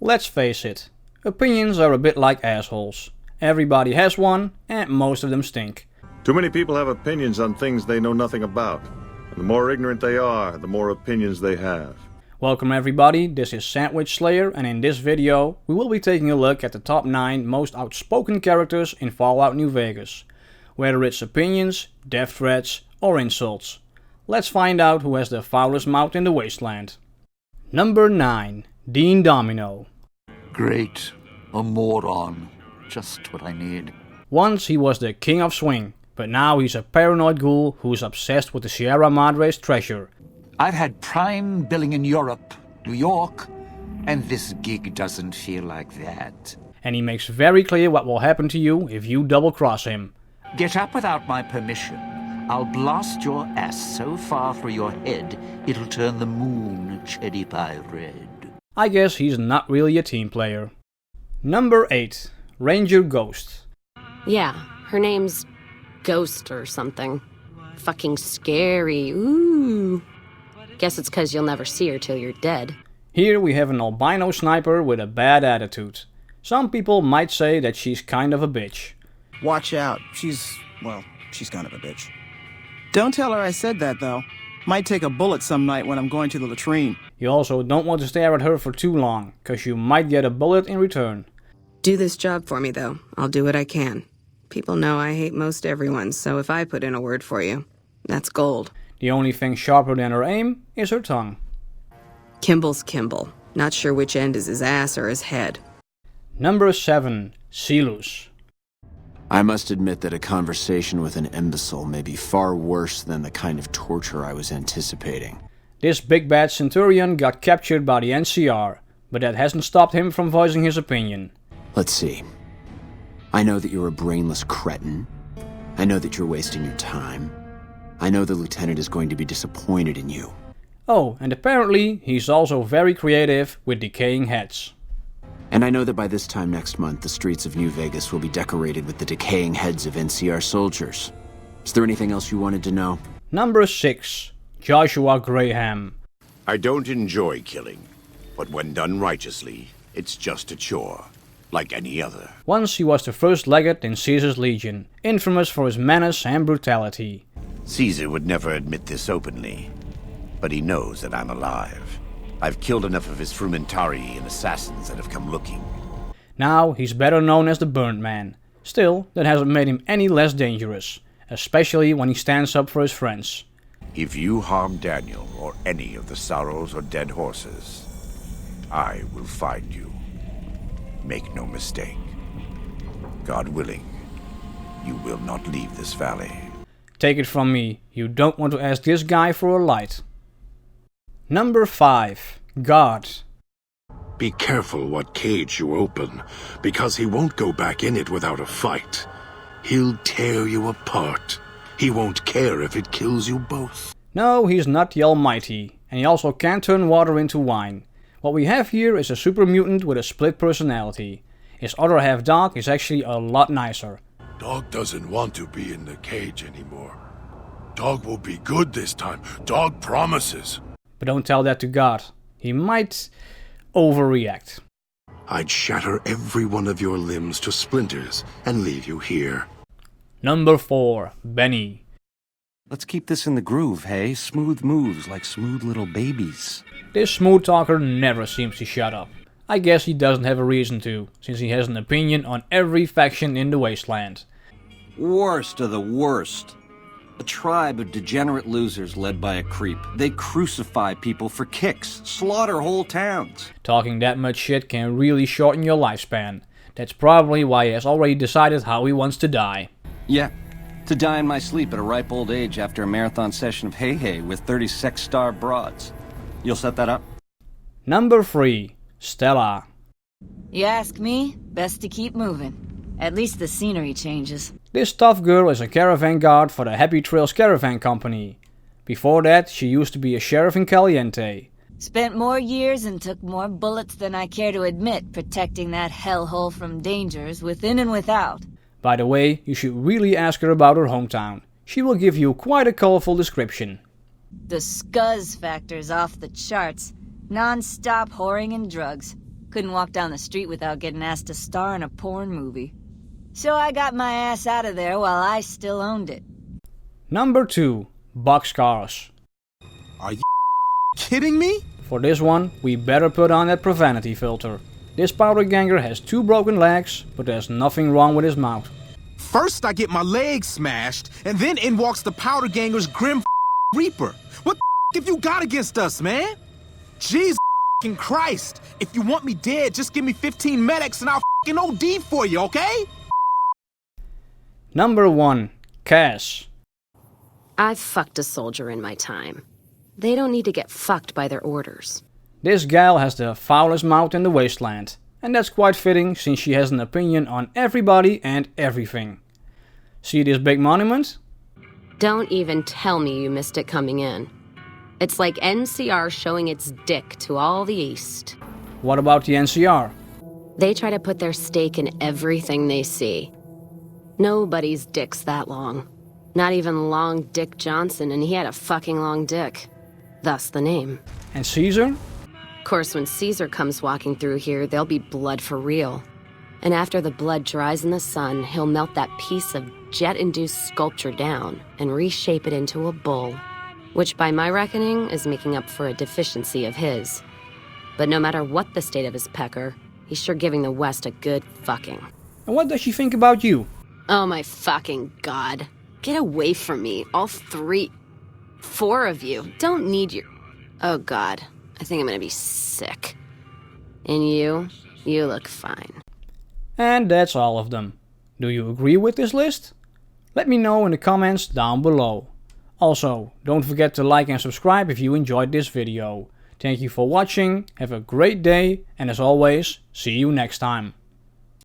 Let's face it, opinions are a bit like assholes. Everybody has one, and most of them stink. Too many people have opinions on things they know nothing about. And the more ignorant they are, the more opinions they have. Welcome everybody, this is Sandwich Slayer, and in this video we will be taking a look at the top 9 most outspoken characters in Fallout New Vegas. Whether it's opinions, death threats or insults. Let's find out who has the foulest mouth in the Wasteland. Number 9. Dean Domino. Great. A moron. Just what I need. Once he was the king of swing, but now he's a paranoid ghoul who's obsessed with the Sierra Madre's treasure. I've had prime billing in Europe, New York, and this gig doesn't feel like that. And he makes very clear what will happen to you if you double cross him. Get up without my permission. I'll blast your ass so far through your head, it'll turn the moon cherry pie red. I guess he's not really a team player. Number 8. Ranger Ghost. Yeah, her name's Ghost or something. Fucking scary, ooh. Guess it's 'cause you'll never see her till you're dead. Here we have an albino sniper with a bad attitude. Some people might say that she's kind of a bitch. Watch out, she's kind of a bitch. Don't tell her I said that though. Might take a bullet some night when I'm going to the latrine. You also don't want to stare at her for too long, 'cause you might get a bullet in return. Do this job for me, though. I'll do what I can. People know I hate most everyone, so if I put in a word for you, that's gold. The only thing sharper than her aim is her tongue. Kimball's Kimball. Not sure which end is his ass or his head. Number 7. Sheilas. I must admit that a conversation with an imbecile may be far worse than the kind of torture I was anticipating. This big bad Centurion got captured by the NCR, but that hasn't stopped him from voicing his opinion. Let's see. I know that you're a brainless cretin. I know that you're wasting your time. I know the lieutenant is going to be disappointed in you. Oh, and apparently he's also very creative with decaying heads. And I know that by this time next month, the streets of New Vegas will be decorated with the decaying heads of NCR soldiers. Is there anything else you wanted to know? Number 6. Joshua Graham. I don't enjoy killing, but when done righteously, it's just a chore, like any other. Once he was the first legate in Caesar's Legion, infamous for his menace and brutality. Caesar would never admit this openly, but he knows that I'm alive. I've killed enough of his frumentari and assassins that have come looking. Now he's better known as the Burnt Man. Still, that hasn't made him any less dangerous, especially when he stands up for his friends. If you harm Daniel or any of the sorrows or dead horses, I will find you. Make no mistake. God willing, you will not leave this valley. Take it from me, you don't want to ask this guy for a light. Number 5. God. Be careful what cage you open, because he won't go back in it without a fight. He'll tear you apart. He won't care if it kills you both. No, he's not the Almighty, and he also can't turn water into wine. What we have here is a super mutant with a split personality. His other half dog is actually a lot nicer. Dog doesn't want to be in the cage anymore. Dog will be good this time. Dog promises. But don't tell that to God. He might overreact. I'd shatter every one of your limbs to splinters and leave you here. Number 4. Benny. Let's keep this in the groove, hey? Smooth moves like smooth little babies. This smooth talker never seems to shut up. I guess he doesn't have a reason to, since he has an opinion on every faction in the Wasteland. Worst of the worst. A tribe of degenerate losers led by a creep. They crucify people for kicks, slaughter whole towns. Talking that much shit can really shorten your lifespan. That's probably why he has already decided how he wants to die. Yeah, to die in my sleep at a ripe old age after a marathon session of hey-hey with 30 sex-starved broads. You'll set that up? Number 3. Stella. You ask me, best to keep moving. At least the scenery changes. This tough girl is a caravan guard for the Happy Trails Caravan Company. Before that, she used to be a sheriff in Caliente. Spent more years and took more bullets than I care to admit protecting that hellhole from dangers within and without. By the way, you should really ask her about her hometown. She will give you quite a colorful description. The scuzz factor's off the charts. Non-stop whoring and drugs. Couldn't walk down the street without getting asked to star in a porn movie. So I got my ass out of there while I still owned it. Number 2. Boxcars. Are you kidding me? For this one, we better put on that profanity filter. This powder ganger has 2 broken legs, but there's nothing wrong with his mouth. First I get my leg smashed, and then in walks the powder ganger's grim reaper. What the have you got against us, man? Jesus Christ. If you want me dead, just give me 15 medics and I'll OD for you, okay? Number 1. Cass. I've fucked a soldier in my time. They don't need to get fucked by their orders. This gal has the foulest mouth in the Wasteland. And that's quite fitting since she has an opinion on everybody and everything. See this big monument? Don't even tell me you missed it coming in. It's like NCR showing its dick to all the East. What about the NCR? They try to put their stake in everything they see. Nobody's dick's that long. Not even Long Dick Johnson, and he had a fucking long dick. Thus the name. And Caesar? Of course, when Caesar comes walking through here, there'll be blood for real. And after the blood dries in the sun, he'll melt that piece of jet-induced sculpture down and reshape it into a bull, which by my reckoning is making up for a deficiency of his. But no matter what the state of his pecker, he's sure giving the West a good fucking. And what does she think about you? Oh my fucking god. Get away from me, all 4 of you. Don't need your... Oh god, I think I'm gonna be sick. And you look fine. And that's all of them. Do you agree with this list? Let me know in the comments down below. Also, don't forget to like and subscribe if you enjoyed this video. Thank you for watching, have a great day, and as always, see you next time.